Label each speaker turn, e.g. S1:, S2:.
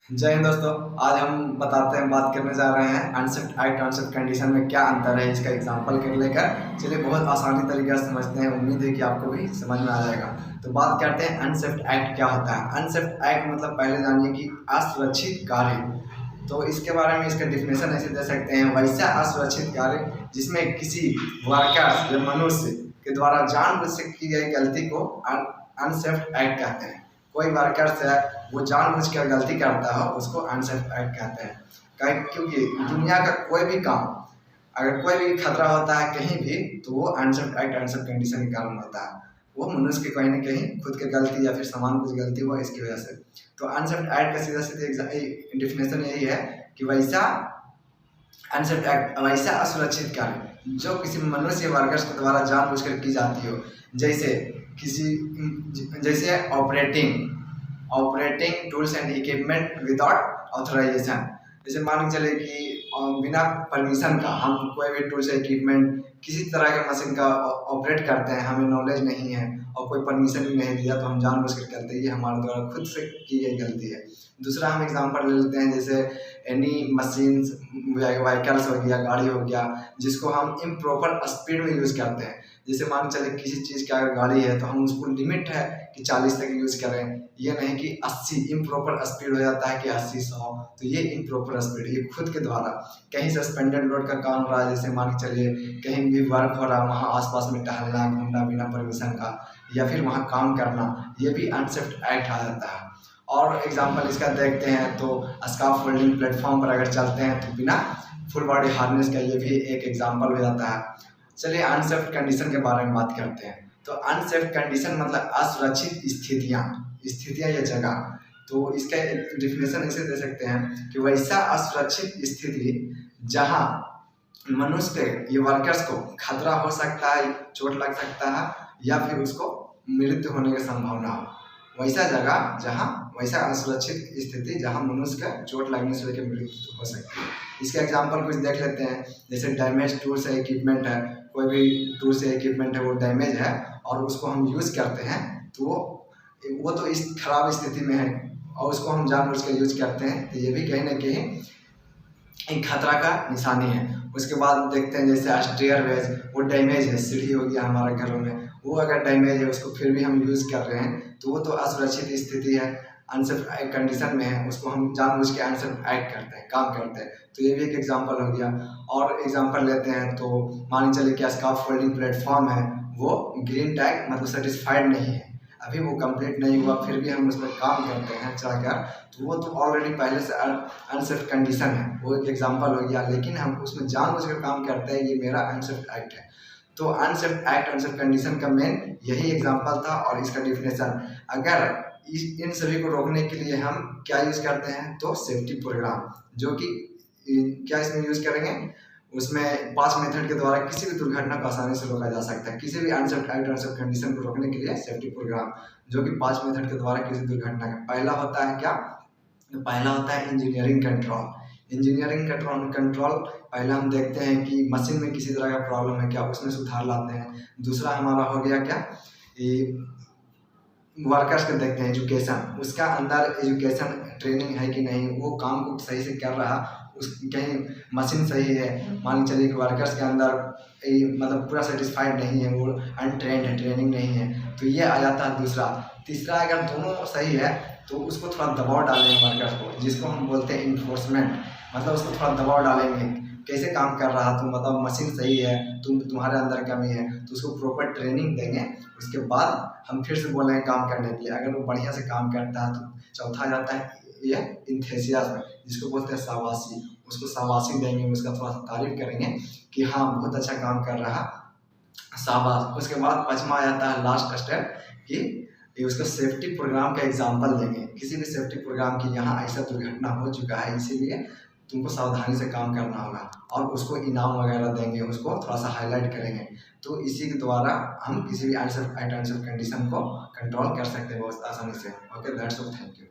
S1: जय हिंद दोस्तों। आज हम बात करने जा रहे हैं अनशिफ्ट एक्ट अनशिफ्ट कंडीशन में क्या अंतर है, इसका एग्जांपल कर लेकर चलिए बहुत आसानी तरीके से समझते हैं। उम्मीद है कि आपको भी समझ में आ जाएगा। तो बात करते हैं अनशिफ्ट एक्ट क्या होता है। अनशिफ्ट एक्ट मतलब पहले जानिए कि असुरक्षित कार्य। तो इसके बारे में इसका डिफिनेशन ऐसे दे सकते हैं, वैसा असुरक्षित कार्य जिसमें किसी वर्कर्स या मनुष्य के द्वारा जानबूझ से की गई गलती को अनशिफ्ट एक्ट कहते हैं। कोई वर्कर्स है वो जानबूझकर गलती करता है उसको अनसेफ एक्ट कहते हैं। क्योंकि दुनिया का कोई भी काम, अगर कोई भी खतरा होता है कहीं भी, तो वो अनसेफ एक्ट अनसेफ कंडीशन के कारण होता है। वो मनुष्य के कहीं ना कहीं खुद की गलती या फिर सामान कुछ गलती हुआ इसकी वजह से। तो अनसेफ एक्ट का सीधा सीधा डिफिनेशन यही है कि वैसा अनसेफ एक्ट वैसा असुरक्षित कार्य जो किसी मनुष्य वर्कर्स के द्वारा जानबूझकर की जाती हो, जैसे जैसे operating tools and equipment without authorisation. जैसे मान के चले कि बिना परमिशन का हम कोई भी टूल्स या इक्विपमेंट किसी तरह के मशीन का ऑपरेट करते हैं, हमें नॉलेज नहीं है और कोई परमिशन भी नहीं दिया तो हम जानबूझकर करते हैं, ये हमारे द्वारा खुद से की गई गलती है। दूसरा हम एग्जांपल ले लेते हैं, जैसे एनी मशीन्स व्हीकल्स हो गया, गाड़ी हो गया, जिसको हम इम्प्रॉपर स्पीड में यूज़ करते हैं। जैसे मान चले किसी चीज़ की अगर गाड़ी है तो हम उसको लिमिट है कि 40 तक यूज़ करें, ये नहीं कि 80 इम्प्रॉपर स्पीड हो जाता है कि 80-100। तो ये इम्प्रॉपर स्पीड ये खुद के द्वारा कहीं सस्पेंडेड लोड का काम हो रहा है, जैसे मान के चलिए कहीं भी वर्क हो रहा है वहाँ आसपास में टहलना घूमना बिना परमिशन का या फिर वहाँ काम करना, ये भी अनसेफ्ट एक्ट आ जाता है। और एग्जाम्पल इसका देखते हैं तो स्काफ फोल्डिंग प्लेटफॉर्म पर अगर चलते हैं तो बिना फुल बॉडी हार्नेस का, ये भी एक एग्जाम्पल हो जाता है। चलिए अनसेफ्ट कंडीशन के बारे में बात करते हैं। तो अनसेफ्ट कंडीशन मतलब असुरक्षित स्थितियाँ या जगह। तो इसका डिफिनेशन ऐसे दे सकते हैं कि वैसा असुरक्षित स्थिति जहां मनुष्य के ये वर्कर्स को खतरा हो सकता है, चोट लग सकता है या फिर उसको मृत्यु होने की संभावना हो, वैसा जगह जहां वैसा असुरक्षित स्थिति जहां मनुष्य का चोट लगने से लेकर मृत्यु हो सकती है। इसका एग्जांपल कुछ देख लेते हैं, जैसे डैमेज टूल्स या इक्विपमेंट है, कोई भी टूल्स या इक्विपमेंट है वो डैमेज है और उसको हम यूज़ करते हैं तो वो तो इस खराब स्थिति में है और उसको हम जानबूझ के यूज करते हैं, तो ये भी कहीं ना कहीं एक खतरा का निशानी है। उसके बाद देखते हैं जैसे स्टेयरवेज, वो डैमेज है, सीढ़ी हो गया हमारे घरों में, वो अगर डैमेज है उसको फिर भी हम यूज़ कर रहे हैं तो वो तो असुरक्षित स्थिति है, अनसेफ कंडीशन में है, उसको हम जानबूझ के अनसेफ एक्ट करते हैं, काम करते हैं। तो ये भी एक एग्जांपल हो गया। और एग्जांपल लेते हैं तो मान चलिए कि स्काफ फोल्डिंग प्लेटफॉर्म है, वो ग्रीन टैग मतलब सेटिस्फाइड नहीं है, अभी वो कंप्लीट नहीं हुआ फिर भी हम उस पर काम करते हैं चढ़कर, तो वो तो ऑलरेडी पहले से अनसेफ कंडीशन है, वो एक एग्जांपल हो गया। लेकिन हम उसमें जानबूझकर काम करते हैं, ये मेरा अनसेफ एक्ट है। तो अनसेफ एक्ट अनसेफ कंडीशन का मेन यही एग्जांपल था और इसका डिफिनेशन। अगर इन सभी को रोकने के लिए हम क्या यूज़ करते हैं तो सेफ्टी प्रोग्राम, जो कि क्या इसमें यूज़ करेंगे, उसमें 5 मेथड के द्वारा किसी भी दुर्घटना को आसानी से रोका जा सकता है। किसी भी अनसेफ्ट एक्ट अनसेफ्ट कंडीशन को रोकने के लिए सेफ्टी प्रोग्राम, जो कि 5 मेथड के द्वारा किसी दुर्घटना का पहला होता है क्या, पहला होता है इंजीनियरिंग कंट्रोल। इंजीनियरिंग कंट्रोल पहला हम देखते हैं कि मशीन में किसी तरह का प्रॉब्लम है क्या, उसमें सुधार लाते हैं। दूसरा हमारा हो गया क्या, वर्कर्स को देखते हैं एजुकेशन, उसका अंदर एजुकेशन ट्रेनिंग है कि नहीं, वो काम को सही से कर रहा, उस कहीं मशीन सही है, मान चलिए कि वर्कर्स के अंदर मतलब पूरा सेटिस्फाइड नहीं है, वो अनट्रेंड है, ट्रेनिंग नहीं है, तो ये आ जाता है दूसरा। तीसरा अगर दोनों सही है तो उसको थोड़ा दबाव डालेंगे वर्कर्स को, जिसको हम बोलते हैं इन्फोर्समेंट, मतलब उसको थोड़ा दबाव डालेंगे, कैसे काम कर रहा तुम बताओ, मशीन सही है, तुम्हारे अंदर कमी है, तो उसको प्रॉपर ट्रेनिंग देंगे। उसके बाद हम फिर से बोलेंगे काम करने के लिए, अगर वो बढ़िया से काम करता है तो चौथा आ जाता है ये इंथेसियाज्म, जिसको बोलते हैं शाबाशी, उसको शाबाशी देंगे, उसका थोड़ा सा तारीफ करेंगे कि हाँ बहुत अच्छा काम कर रहा, शाबाश। उसके बाद पाँचवा आ जाता है लास्ट स्टेप कि ये उसका सेफ्टी प्रोग्राम का एग्जांपल देंगे, किसी भी सेफ्टी प्रोग्राम की यहाँ ऐसा दुर्घटना हो चुका है इसीलिए तुमको सावधानी से काम करना होगा, और उसको इनाम वगैरह देंगे, उसको थोड़ा सा हाईलाइट करेंगे। तो इसी के द्वारा हम किसी भी अनसेफ कंडीशन को कंट्रोल कर सकते हैं बहुत आसानी से। Okay, that's all, thank you.